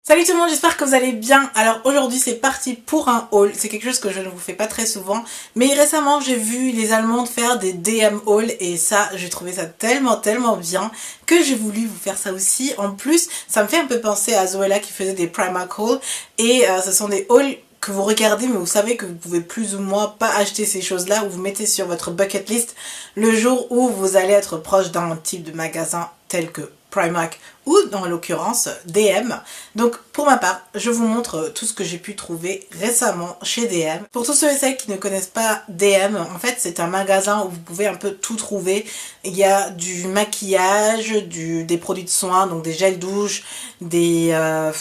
Salut tout le monde, j'espère que vous allez bien. Alors aujourd'hui c'est parti pour un haul, c'est quelque chose que je ne vous fais pas très souvent, mais récemment j'ai vu les Allemandes faire des DM haul et ça j'ai trouvé ça tellement bien que j'ai voulu vous faire ça aussi. En plus ça me fait un peu penser à Zoella qui faisait des Primark haul et ce sont des hauls que vous regardez mais vous savez que vous pouvez plus ou moins pas acheter ces choses là ou vous mettez sur votre bucket list le jour où vous allez être proche d'un type de magasin tel que Primark ou dans l'occurrence DM. Donc pour ma part, je vous montre tout ce que j'ai pu trouver récemment chez DM. Pour tous ceux et celles qui ne connaissent pas DM, en fait c'est un magasin où vous pouvez un peu tout trouver. Il y a du maquillage, des produits de soins, donc des gels douche, des à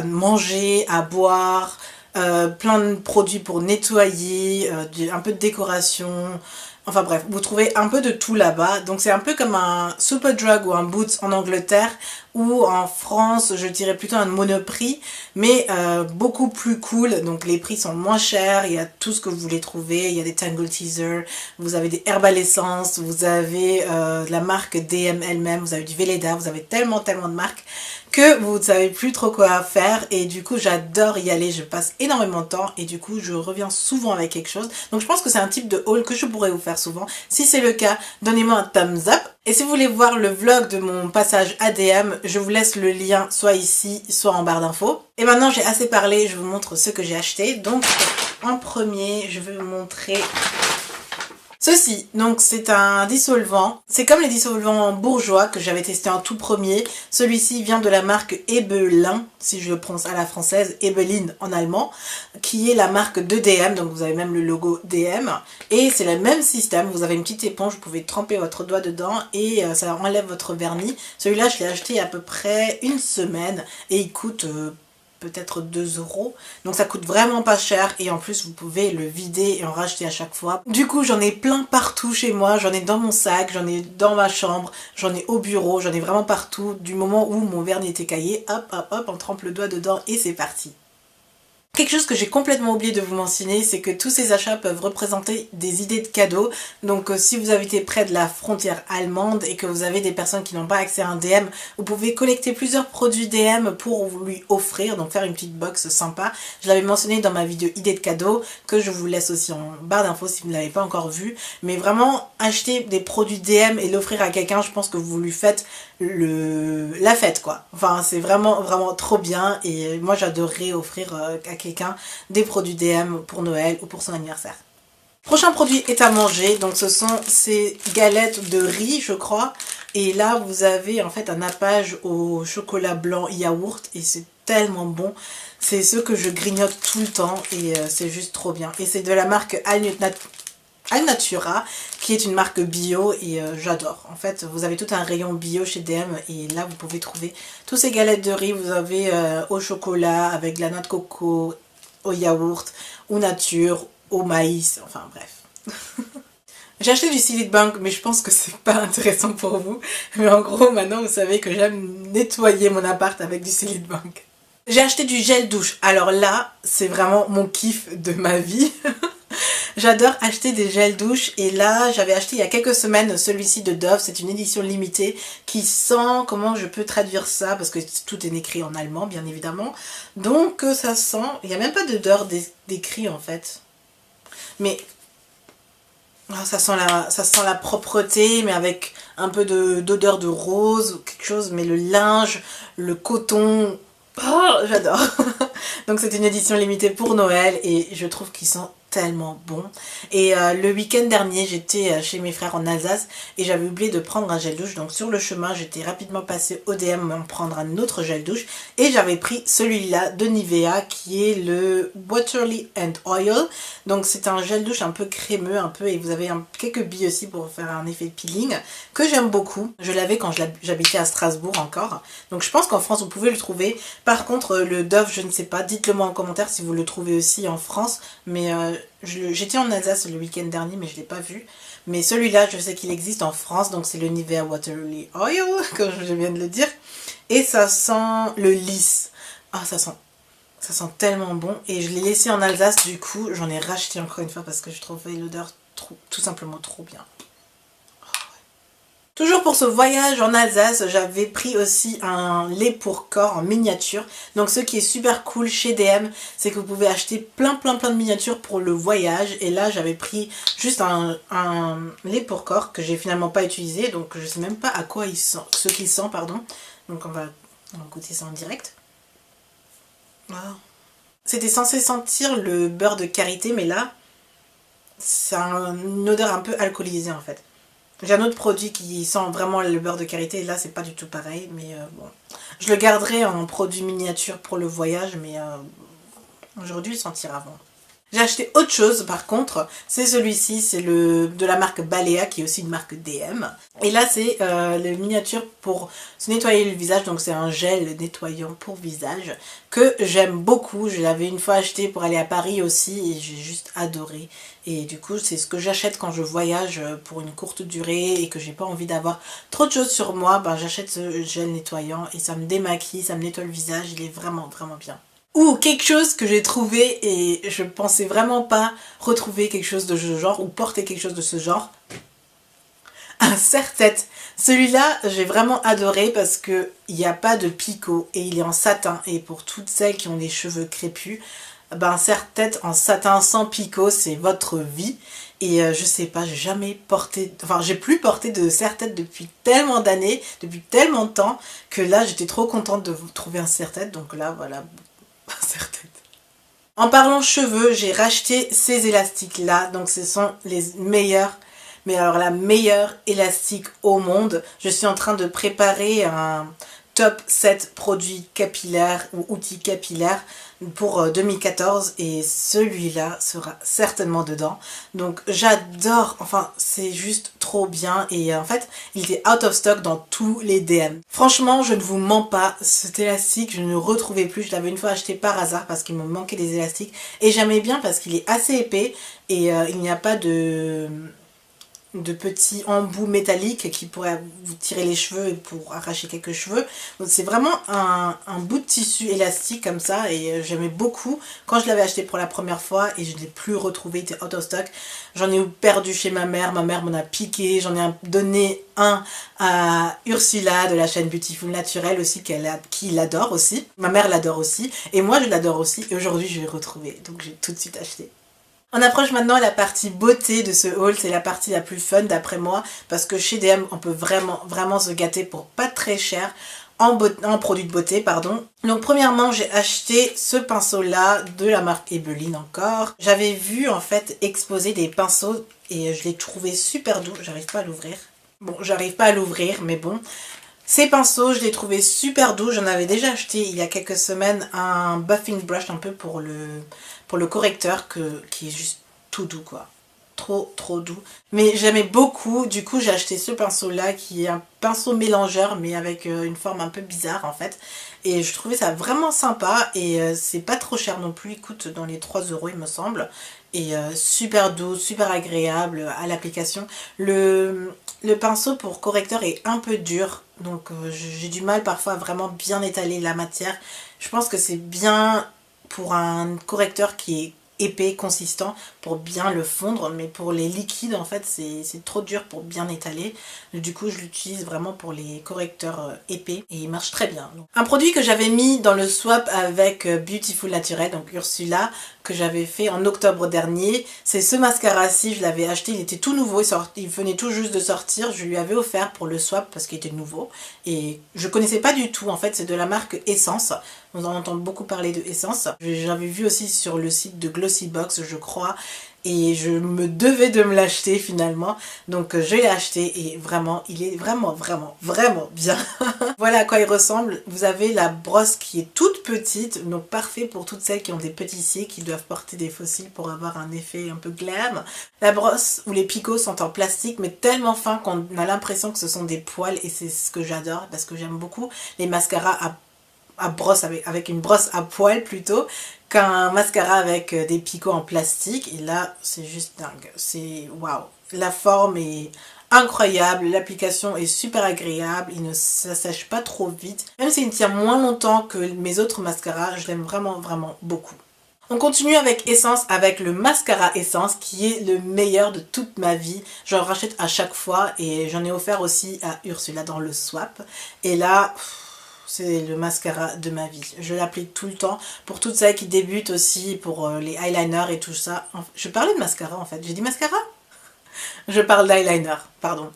manger, à boire, plein de produits pour nettoyer, un peu de décoration. Enfin bref, vous trouvez un peu de tout là-bas. Donc c'est un peu comme un Superdrug ou un Boots en Angleterre ou en France, je dirais plutôt un Monoprix, mais beaucoup plus cool. Donc les prix sont moins chers, il y a tout ce que vous voulez trouver. Il y a des Tangle Teaser, vous avez des Herbal Essence, vous avez la marque DM elle-même, vous avez du Velleda, vous avez tellement de marques que vous ne savez plus trop quoi faire et du coup j'adore y aller, je passe énormément de temps et du coup je reviens souvent avec quelque chose. Donc je pense que c'est un type de haul que je pourrais vous faire souvent. Si c'est le cas, donnez-moi un thumbs up. Et si vous voulez voir le vlog de mon passage ADM, je vous laisse le lien soit ici, soit en barre d'infos. Et maintenant j'ai assez parlé, je vous montre ce que j'ai acheté. Donc en premier, je vais vous montrer ceci. Donc c'est un dissolvant, c'est comme les dissolvants bourgeois que j'avais testé en tout premier. Celui-ci vient de la marque Ebelin, si je le prononce à la française, Ebelin en allemand, qui est la marque de DM, donc vous avez même le logo DM. Et c'est le même système, vous avez une petite éponge, vous pouvez tremper votre doigt dedans et ça enlève votre vernis. Celui-là je l'ai acheté il y a à peu près une semaine et il coûte peut-être 2 euros. Donc ça coûte vraiment pas cher et en plus vous pouvez le vider et en racheter à chaque fois. Du coup j'en ai plein partout chez moi, j'en ai dans mon sac, j'en ai dans ma chambre, j'en ai au bureau, j'en ai vraiment partout. Du moment où mon vernis est écaillé, hop, on trempe le doigt dedans et c'est parti. Quelque chose que j'ai complètement oublié de vous mentionner, c'est que tous ces achats peuvent représenter des idées de cadeaux. Donc si vous habitez près de la frontière allemande et que vous avez des personnes qui n'ont pas accès à un DM, vous pouvez collecter plusieurs produits DM pour lui offrir, donc faire une petite box sympa. Je l'avais mentionné dans ma vidéo idées de cadeaux, que je vous laisse aussi en barre d'infos si vous ne l'avez pas encore vu. Mais vraiment, acheter des produits DM et l'offrir à quelqu'un, je pense que vous lui faites la fête quoi. Enfin c'est vraiment trop bien et moi j'adorerais offrir à quelqu'un des produits DM pour Noël ou pour son anniversaire. Prochain produit est à manger, donc ce sont ces galettes de riz je crois et là vous avez en fait un nappage au chocolat blanc yaourt et c'est tellement bon. C'est ce que je grignote tout le temps et c'est juste trop bien et c'est de la marque Alnatura qui est une marque bio et j'adore. En fait vous avez tout un rayon bio chez DM et là vous pouvez trouver tous ces galettes de riz. Vous avez au chocolat avec de la noix de coco, au yaourt, au nature, au maïs, enfin bref. J'ai acheté du Silly Bank mais je pense que c'est pas intéressant pour vous. Mais en gros maintenant vous savez que j'aime nettoyer mon appart avec du Silly Bank. J'ai acheté du gel douche. Alors là c'est vraiment mon kiff de ma vie. J'adore acheter des gels douche et là j'avais acheté il y a quelques semaines celui-ci de Dove, c'est une édition limitée qui sent, comment je peux traduire ça parce que tout est écrit en allemand bien évidemment, donc ça sent, il n'y a même pas d'odeur décrit en fait, mais ça sent la propreté mais avec un peu d'odeur de rose ou quelque chose, mais le linge, le coton, oh, j'adore. Donc c'est une édition limitée pour Noël et je trouve qu'ils sont tellement bon. Et le week-end dernier j'étais chez mes frères en Alsace et j'avais oublié de prendre un gel douche, donc sur le chemin j'étais rapidement passée au DM en prendre un autre gel douche et j'avais pris celui-là de Nivea qui est le Waterly and Oil. Donc c'est un gel douche un peu crémeux un peu et vous avez quelques billes aussi pour faire un effet peeling que j'aime beaucoup. Je l'avais quand j'habitais à Strasbourg encore, donc je pense qu'en France vous pouvez le trouver. Par contre le Dove je ne sais pas, dites-le moi en commentaire si vous le trouvez aussi en France, mais j'étais en Alsace le week-end dernier mais je ne l'ai pas vu. Mais celui-là je sais qu'il existe en France, donc c'est le Nivea Waterly Oil comme je viens de le dire. Et ça sent le lisse. Ah ça sent tellement bon et je l'ai laissé en Alsace, du coup j'en ai racheté encore une fois parce que je trouvais l'odeur tout simplement trop bien. Toujours pour ce voyage en Alsace, j'avais pris aussi un lait pour corps en miniature. Donc ce qui est super cool chez DM, c'est que vous pouvez acheter plein de miniatures pour le voyage. Et là j'avais pris juste un lait pour corps que j'ai finalement pas utilisé. Donc je sais même pas à quoi il sent, ce qu'il sent, pardon. Donc on va goûter ça en direct. Wow. C'était censé sentir le beurre de karité, mais là c'est une odeur un peu alcoolisée en fait. J'ai un autre produit qui sent vraiment le beurre de karité et là c'est pas du tout pareil, mais bon. Je le garderai en produit miniature pour le voyage, mais aujourd'hui il sentira bon. J'ai acheté autre chose par contre, c'est celui-ci, c'est de la marque Balea qui est aussi une marque DM. Et là c'est le miniature pour se nettoyer le visage, donc c'est un gel nettoyant pour visage que j'aime beaucoup. Je l'avais une fois acheté pour aller à Paris aussi et j'ai juste adoré. Et du coup c'est ce que j'achète quand je voyage pour une courte durée et que j'ai pas envie d'avoir trop de choses sur moi, ben, j'achète ce gel nettoyant et ça me démaquille, ça me nettoie le visage, il est vraiment bien. Ou quelque chose que j'ai trouvé et je pensais vraiment pas retrouver quelque chose de ce genre ou porter quelque chose de ce genre. Un serre-tête. Celui-là, j'ai vraiment adoré parce que il n'y a pas de picot et il est en satin. Et pour toutes celles qui ont des cheveux crépus, ben un serre-tête en satin sans picot, c'est votre vie. Et je sais pas, j'ai jamais porté, enfin j'ai plus porté de serre-tête depuis tellement d'années, depuis tellement de temps, que là j'étais trop contente de trouver un serre-tête. Donc là, voilà. En parlant cheveux, j'ai racheté ces élastiques là, donc ce sont les meilleurs, mais alors la meilleure élastique au monde. Je suis en train de préparer un top 7 produits capillaires ou outils capillaires pour 2014 et celui-là sera certainement dedans. Donc j'adore, enfin c'est juste trop bien et en fait il était out of stock dans tous les DM. Franchement je ne vous mens pas, cet élastique je ne le retrouvais plus, je l'avais une fois acheté par hasard parce qu'il me manquait des élastiques et j'aimais bien parce qu'il est assez épais et il n'y a pas de petits embouts métalliques qui pourraient vous tirer les cheveux pour arracher quelques cheveux. Donc c'est vraiment un bout de tissu élastique comme ça et j'aimais beaucoup quand je l'avais acheté pour la première fois et je ne l'ai plus retrouvé, il était out of stock. J'en ai perdu chez ma mère m'en a piqué, j'en ai donné un à Ursula de la chaîne Beautiful Naturel aussi qui l'adore aussi. Ma mère l'adore aussi et moi je l'adore aussi et aujourd'hui je l'ai retrouvé donc j'ai tout de suite acheté. On approche maintenant la partie beauté de ce haul, c'est la partie la plus fun d'après moi parce que chez DM on peut vraiment se gâter pour pas très cher en produits de beauté, pardon. Donc premièrement j'ai acheté ce pinceau là de la marque Ebelin encore. J'avais vu en fait exposer des pinceaux et je l'ai trouvé super doux, j'arrive pas à l'ouvrir. Bon, j'arrive pas à l'ouvrir mais bon. Ces pinceaux, je les trouvais super doux. J'en avais déjà acheté il y a quelques semaines un buffing brush un peu pour le correcteur qui est juste tout doux quoi. Trop doux. Mais j'aimais beaucoup. Du coup, j'ai acheté ce pinceau là qui est un pinceau mélangeur mais avec une forme un peu bizarre en fait. Et je trouvais ça vraiment sympa et c'est pas trop cher non plus. Il coûte dans les 3 € il me semble. Et super doux, super agréable à l'application. Le pinceau pour correcteur est un peu dur, donc j'ai du mal parfois à vraiment bien étaler la matière. Je pense que c'est bien pour un correcteur qui est épais, consistant, pour bien le fondre, mais pour les liquides en fait c'est trop dur pour bien étaler. Du coup je l'utilise vraiment pour les correcteurs épais et il marche très bien. Donc, un produit que j'avais mis dans le swap avec Beautiful Naturel, donc Ursula, que j'avais fait en octobre dernier, c'est ce mascara-ci. Je l'avais acheté, il était tout nouveau, il venait tout juste de sortir, je lui avais offert pour le swap parce qu'il était nouveau et je connaissais pas du tout en fait. C'est de la marque Essence, on en entend beaucoup parler de Essence. J'avais vu aussi sur le site de Glossybox je crois et je me devais de me l'acheter finalement, donc je l'ai acheté et vraiment il est vraiment bien. Voilà à quoi il ressemble. Vous avez la brosse qui est toute petite, donc parfait pour toutes celles qui ont des petits cils, qui doivent porter des faux cils pour avoir un effet un peu glam. La brosse ou les picots sont en plastique mais tellement fin qu'on a l'impression que ce sont des poils et c'est ce que j'adore parce que j'aime beaucoup les mascaras à brosse avec une brosse à poils plutôt qu'un mascara avec des picots en plastique. Et là c'est juste dingue, c'est waouh, la forme est incroyable, l'application est super agréable, ça sèche pas trop vite, même s'il tient moins longtemps que mes autres mascaras, je l'aime vraiment beaucoup. On continue avec Essence, avec le mascara Essence qui est le meilleur de toute ma vie. J'en rachète à chaque fois et j'en ai offert aussi à Ursula dans le swap. Et là, c'est le mascara de ma vie. Je l'applique tout le temps pour toutes celles qui débutent aussi, pour les eyeliners et tout ça. Je parlais de mascara en fait. J'ai dit mascara? Je parle d'eyeliner, pardon.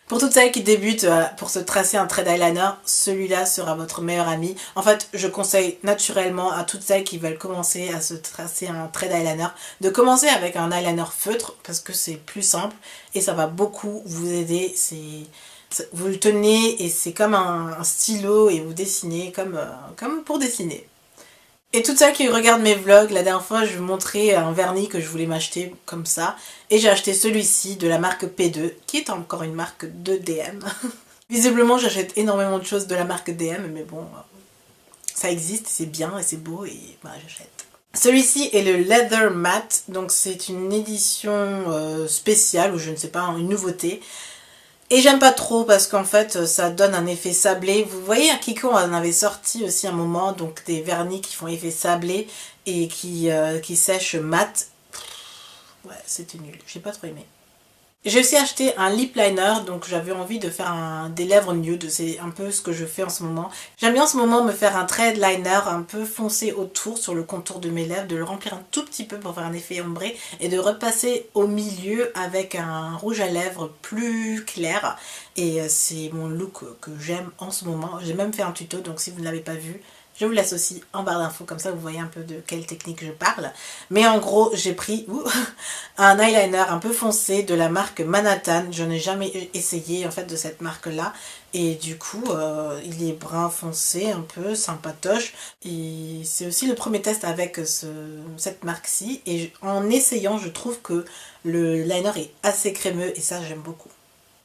Pour toutes celles qui débutent pour se tracer un trait d'eyeliner, celui-là sera votre meilleur ami. En fait, je conseille naturellement à toutes celles qui veulent commencer à se tracer un trait d'eyeliner de commencer avec un eyeliner feutre parce que c'est plus simple et ça va beaucoup vous aider. Vous le tenez et c'est comme un stylo et vous dessinez comme pour dessiner. Et toutes celles qui regardent mes vlogs, la dernière fois je vous montrais un vernis que je voulais m'acheter comme ça. Et j'ai acheté celui-ci de la marque P2, qui est encore une marque de DM. Visiblement j'achète énormément de choses de la marque DM, mais bon, ça existe, c'est bien et c'est beau et bah, j'achète. Celui-ci est le Leather Matte, donc c'est une édition spéciale, ou je ne sais pas, une nouveauté. Et j'aime pas trop parce qu'en fait ça donne un effet sablé. Vous voyez, à Kiko on en avait sorti aussi un moment, donc des vernis qui font effet sablé et qui sèchent mat. Ouais, c'était nul, j'ai pas trop aimé. J'ai aussi acheté un lip liner, donc j'avais envie de faire des lèvres nude, c'est un peu ce que je fais en ce moment. J'aime bien en ce moment me faire un trait de liner un peu foncé autour, sur le contour de mes lèvres, de le remplir un tout petit peu pour faire un effet ombré, et de repasser au milieu avec un rouge à lèvres plus clair. Et c'est mon look que j'aime en ce moment. J'ai même fait un tuto, donc si vous ne l'avez pas vu, je vous laisse aussi en barre d'infos, comme ça vous voyez un peu de quelle technique je parle. Mais en gros, j'ai pris un eyeliner un peu foncé de la marque Manhattan. Je n'ai jamais essayé en fait de cette marque-là. Et du coup, il est brun foncé, un peu sympatoche. Et c'est aussi le premier test avec cette marque-ci. Et en essayant, je trouve que le liner est assez crémeux et ça, j'aime beaucoup.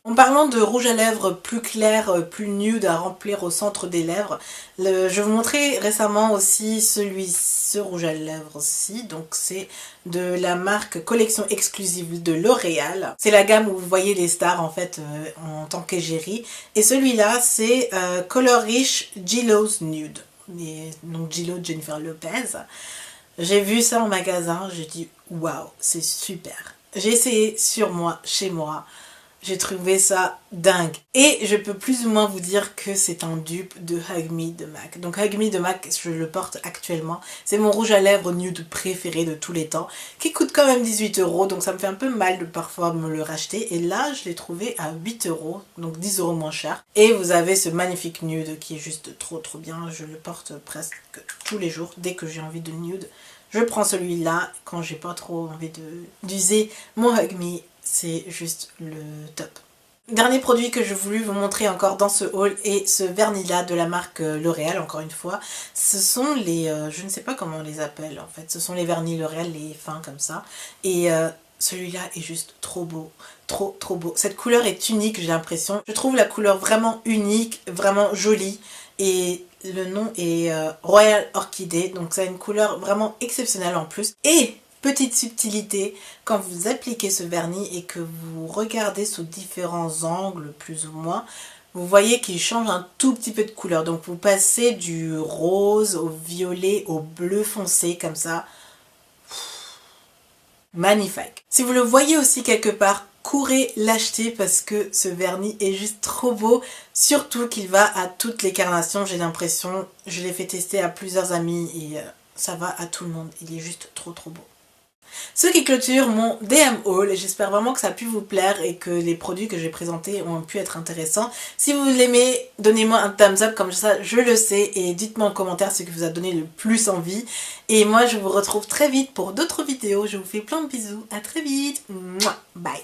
En parlant de rouge à lèvres plus clair, plus nude à remplir au centre des lèvres, je vous montrais récemment aussi ce rouge à lèvres-ci, donc c'est de la marque collection exclusive de L'Oréal. C'est la gamme où vous voyez les stars en fait en tant qu'égérie. Et celui-là c'est Color Rich Gillo's Nude, et donc Gillo Jennifer Lopez. J'ai vu ça en magasin, j'ai dit waouh, c'est super. J'ai essayé sur moi, chez moi. J'ai trouvé ça dingue. Et je peux plus ou moins vous dire que c'est un dupe de Hug Me de MAC. Donc Hug Me de MAC, je le porte actuellement. C'est mon rouge à lèvres nude préféré de tous les temps, qui coûte quand même 18 €. Donc ça me fait un peu mal de parfois me le racheter. Et là, je l'ai trouvé à 8 €, donc 10 € moins cher. Et vous avez ce magnifique nude qui est juste trop bien. Je le porte presque tous les jours. Dès que j'ai envie de nude, je prends celui-là. Quand j'ai pas trop envie d'user mon Hug Me, c'est juste le top. Dernier produit que je voulais vous montrer encore dans ce haul est ce vernis là de la marque L'Oréal, encore une fois. Ce sont les, je ne sais pas comment on les appelle en fait, ce sont les vernis L'Oréal, les fins comme ça. Et celui-là est juste trop beau, trop beau. Cette couleur est unique, j'ai l'impression. Je trouve la couleur vraiment unique, vraiment jolie. Et le nom est Royal Orchidée, donc ça a une couleur vraiment exceptionnelle en plus. Et petite subtilité, quand vous appliquez ce vernis et que vous regardez sous différents angles plus ou moins, vous voyez qu'il change un tout petit peu de couleur. Donc vous passez du rose au violet au bleu foncé comme ça. Magnifique. Si vous le voyez aussi quelque part, courez l'acheter parce que ce vernis est juste trop beau. Surtout qu'il va à toutes les carnations, j'ai l'impression. Je l'ai fait tester à plusieurs amis et ça va à tout le monde. Il est juste trop beau. Ce qui clôture mon DM haul, et j'espère vraiment que ça a pu vous plaire et que les produits que j'ai présentés ont pu être intéressants. Si vous l'aimez, donnez-moi un thumbs up, comme ça je le sais, et dites-moi en commentaire ce qui vous a donné le plus envie. Et moi je vous retrouve très vite pour d'autres vidéos, je vous fais plein de bisous, à très vite, bye.